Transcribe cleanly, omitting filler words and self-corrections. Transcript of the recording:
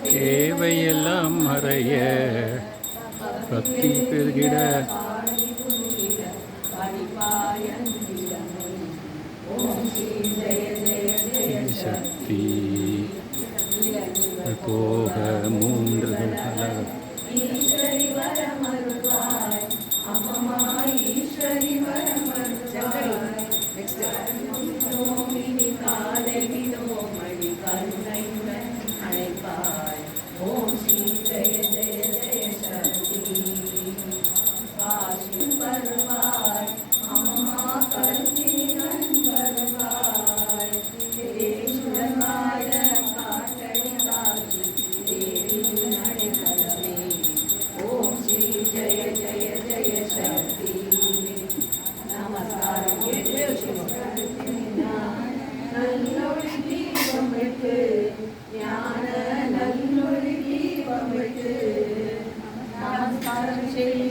தேவையெல்லாம் மறைய பக்தி பெருகிட சக்தி போக மூன்று ஓம் ஸ்ரீ ஜெய ஜெய ஜெய சக்தி காசி வருவாய் அம்மா கல்வி வருவாய் சுடமாய காட்டடி காட்சி தேவி நடைபெறவே ஓம் ஸ்ரீ ஜெய ஜெய ஜெய சக்தி நமஸ்காரம் நல்லொழி தீபம் வைத்து ஞான நல்லொழி தீபம் வைத்து நமஸ்காரம் செய்ய